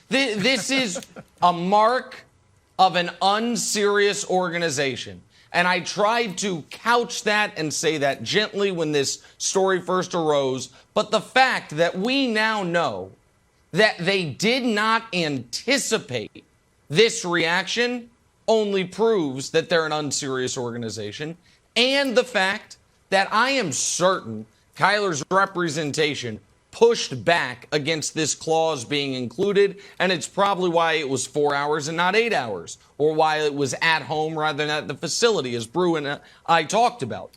This is a mark of an unserious organization. And I tried to couch that and say that gently when this story first arose. But the fact that we now know that they did not anticipate this reaction only proves that they're an unserious organization. And the fact that I am certain Kyler's representation pushed back against this clause being included, and it's probably why it was 4 hours and not 8 hours, or why it was at home rather than at the facility, as Brew and I talked about.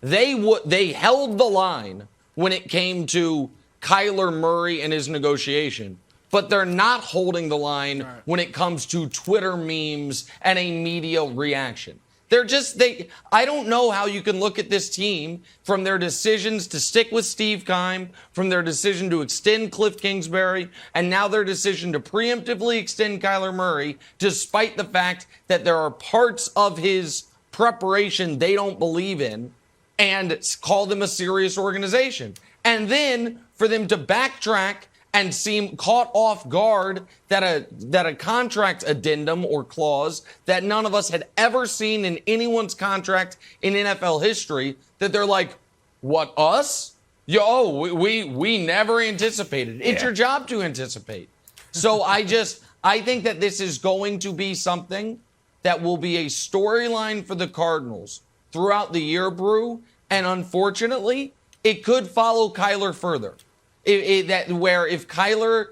They held the line when it came to Kyler Murray and his negotiation, but they're not holding the line when it comes to Twitter memes and a media reaction. I don't know how you can look at this team from their decisions to stick with Steve Keim, from their decision to extend Cliff Kingsbury, and now their decision to preemptively extend Kyler Murray, despite the fact that there are parts of his preparation they don't believe in, and call them a serious organization. And then for them to backtrack and seem caught off guard that a contract addendum or clause that none of us had ever seen in anyone's contract in NFL history, that they're like, what, us? We never anticipated. It's your job to anticipate. So I think that this is going to be something that will be a storyline for the Cardinals throughout the year, Brew, and unfortunately, it could follow Kyler further. Where if Kyler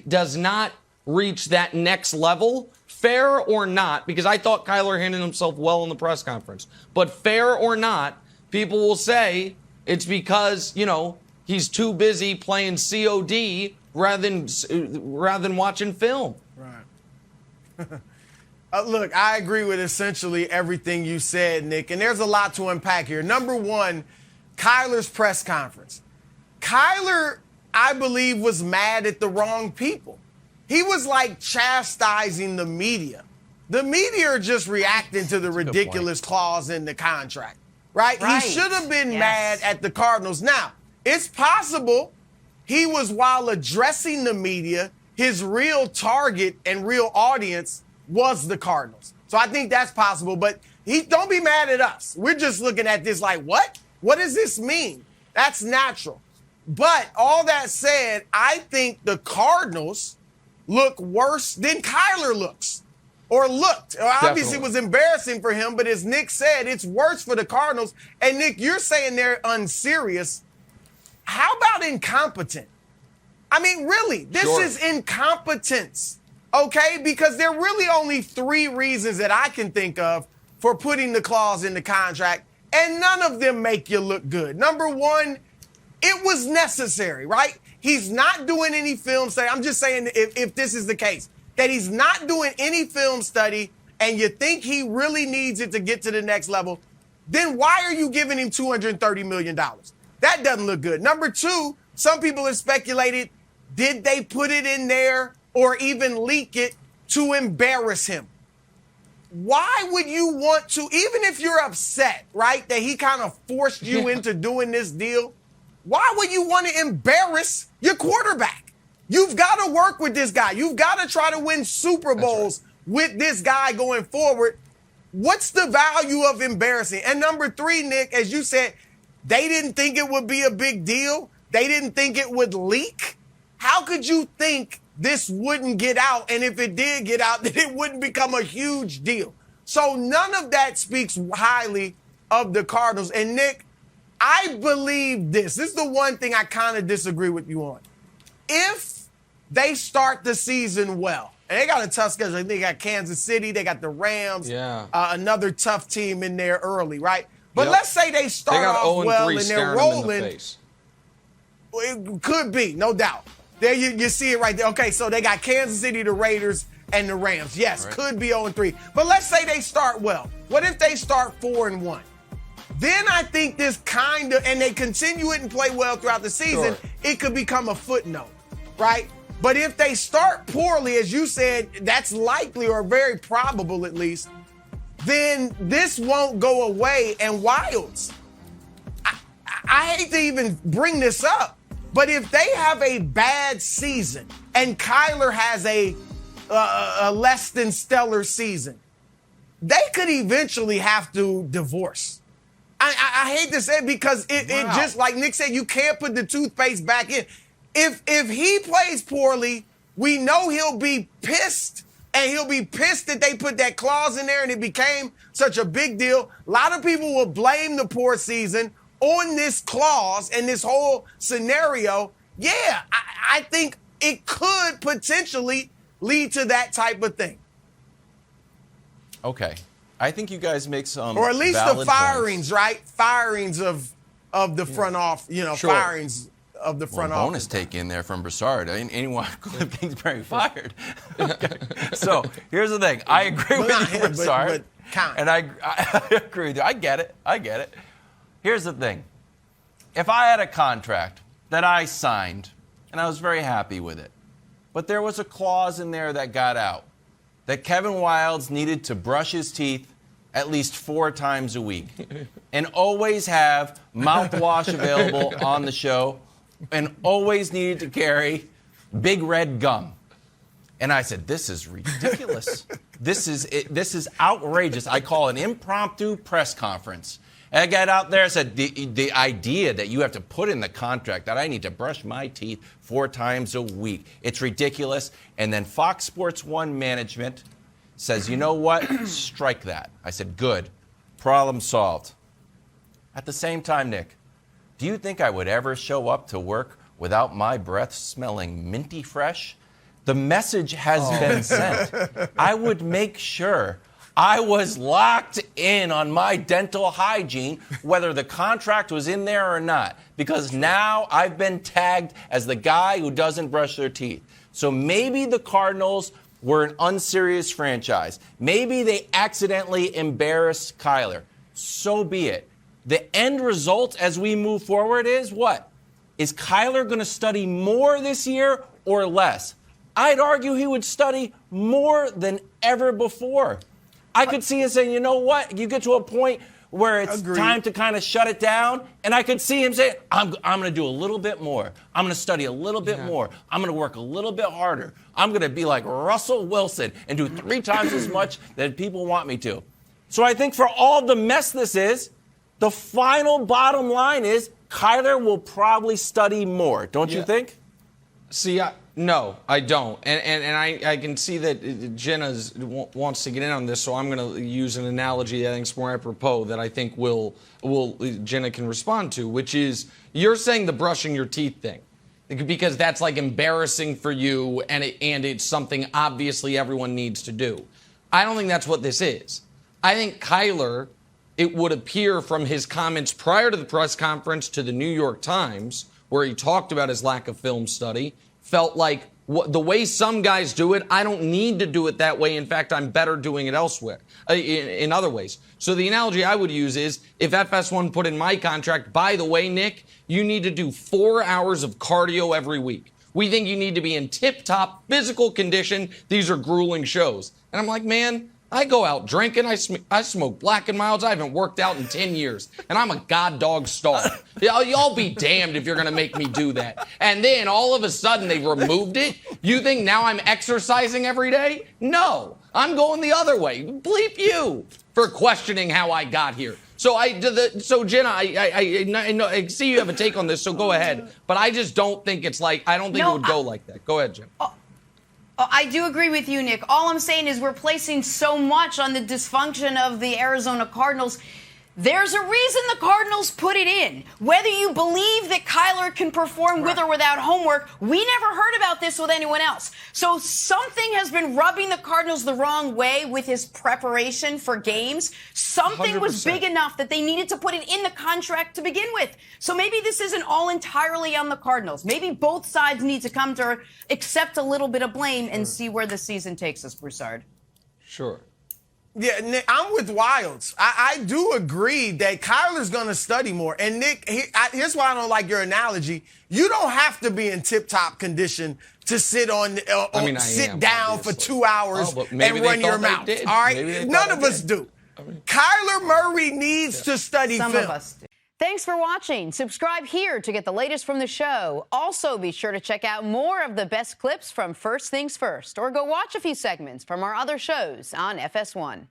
does not reach that next level, fair or not, because I thought Kyler handled himself well in the press conference, but fair or not, people will say it's because, he's too busy playing COD rather than watching film. Right. Look, I agree with essentially everything you said, Nick, and there's a lot to unpack here. Number one, Kyler's press conference. Kyler, I believe, was mad at the wrong people. He was like chastising the media. The media are just reacting to the ridiculous clause in the contract, right? He should have been mad at the Cardinals. Now, it's possible he was, while addressing the media, his real target and real audience was the Cardinals. So I think that's possible, but don't be mad at us. We're just looking at this like, what? What does this mean? That's natural. But all that said, I think the Cardinals look worse than Kyler looks or looked. Obviously, it was embarrassing for him, but as Nick said, it's worse for the Cardinals. And, Nick, you're saying they're unserious. How about incompetent? I mean, really, this is incompetence, okay? Because there are really only 3 reasons that I can think of for putting the clause in the contract, and none of them make you look good. Number one, it was necessary, right? He's not doing any film study. I'm just saying if this is the case, that he's not doing any film study and you think he really needs it to get to the next level, then why are you giving him $230 million? That doesn't look good. Number 2, some people have speculated, did they put it in there or even leak it to embarrass him? Why would you want to, even if you're upset, right, that he kind of forced you into doing this deal, why would you want to embarrass your quarterback? You've got to work with this guy. You've got to try to win Super Bowls with this guy going forward. What's the value of embarrassing? And number 3, Nick, as you said, they didn't think it would be a big deal. They didn't think it would leak. How could you think this wouldn't get out? And if it did get out, then it wouldn't become a huge deal. So none of that speaks highly of the Cardinals. And Nick, I believe this. This is the one thing I kind of disagree with you on. If they start the season well, and they got a tough schedule. They got Kansas City, they got the Rams, another tough team in there early, right? But let's say they start off well and they're rolling. It could be, no doubt. There you see it right there. Okay, so they got Kansas City, the Raiders, and the Rams. Yes, could be 0-3. But let's say they start well. What if they start 4-1? Then I think this kind of, and they continue it and play well throughout the season, it could become a footnote, right? But if they start poorly, as you said, that's likely or very probable at least, then this won't go away. And Wilds, I hate to even bring this up, But if they have a bad season and Kyler has a less than stellar season, they could eventually have to divorce. I hate to say it because it just, like Nick said, you can't put the toothpaste back in. If he plays poorly, we know he'll be pissed, and he'll be pissed that they put that clause in there and it became such a big deal. A lot of people will blame the poor season on this clause and this whole scenario. Yeah, I think it could potentially lead to that type of thing. Okay. I think you guys make some or at least valid the firings, points. right? Firings of the front off, Sure. Firings of the front office. Bonus take in there from Broussard. Anyone Cliff Kingsbury fired. Okay. So here's the thing. I agree with you, Broussard. And I agree with you. I get it. Here's the thing. If I had a contract that I signed and I was very happy with it, but there was a clause in there that got out that Kevin Wildes needed to brush his teeth at least 4 times a week and always have mouthwash available on the show and always needed to carry Big Red gum. And I said, this is ridiculous. This is outrageous. I call it an impromptu press conference. And I got out there and said, the idea that you have to put in the contract that I need to brush my teeth 4 times a week, it's ridiculous. And then Fox Sports 1 management says, you know what? Strike that. I said, good. Problem solved. At the same time, Nick, do you think I would ever show up to work without my breath smelling minty fresh? The message has been sent. I would make sure I was locked in on my dental hygiene, whether the contract was in there or not, because now I've been tagged as the guy who doesn't brush their teeth. So maybe the Cardinals were an unserious franchise. Maybe they accidentally embarrassed Kyler. So be it. The end result as we move forward is what? Is Kyler going to study more this year or less? I'd argue he would study more than ever before. I could see him saying, you know what? You get to a point where it's time to kind of shut it down. And I could see him saying, I'm going to do a little bit more. I'm going to study a little bit more. I'm going to work a little bit harder. I'm going to be like Russell Wilson and do 3 times as much that people want me to. So I think for all the mess this is, the final bottom line is Kyler will probably study more. Don't you think? See, no, I don't. And I can see that Jenna wants to get in on this, so I'm going to use an analogy that I think is more apropos that I think Jenna can respond to, which is you're saying the brushing your teeth thing because that's like embarrassing for you and it's something obviously everyone needs to do. I don't think that's what this is. I think Kyler, it would appear from his comments prior to the press conference to the New York Times, where he talked about his lack of film study, felt like the way some guys do it, I don't need to do it that way. In fact, I'm better doing it elsewhere, in other ways. So the analogy I would use is if FS1 put in my contract, by the way, Nick, you need to do 4 hours of cardio every week. We think you need to be in tip-top physical condition. These are grueling shows. And I'm like, man, I go out drinking, I smoke Black & Milds, I haven't worked out in 10 years, and I'm a god dog star. Y'all be damned if you're going to make me do that. And then all of a sudden they removed it. You think now I'm exercising every day? No, I'm going the other way. Bleep you for questioning how I got here. So Jenna, I see you have a take on this, so go ahead. But I just don't think it's like, I don't think it would go like that. Go ahead, Jenna. I do agree with you, Nick. All I'm saying is we're placing so much on the dysfunction of the Arizona Cardinals. There's a reason the Cardinals put it in. Whether you believe that Kyler can perform with or without homework, we never heard about this with anyone else. So something has been rubbing the Cardinals the wrong way with his preparation for games. Something 100%. was big enough that they needed to put it in the contract to begin with. So maybe this isn't all entirely on the Cardinals. Maybe both sides need to come to accept a little bit of blame and see where the season takes us, Broussard. Sure. Yeah, Nick, I'm with Wildes. I do agree that Kyler's going to study more. And, Nick, here's why I don't like your analogy. You don't have to be in tip-top condition to sit down for 2 hours and run your mouth. All right? None of us do. Kyler Murray needs to study film. Some of us do. Thanks for watching. Subscribe here to get the latest from the show. Also, be sure to check out more of the best clips from First Things First, or go watch a few segments from our other shows on FS1.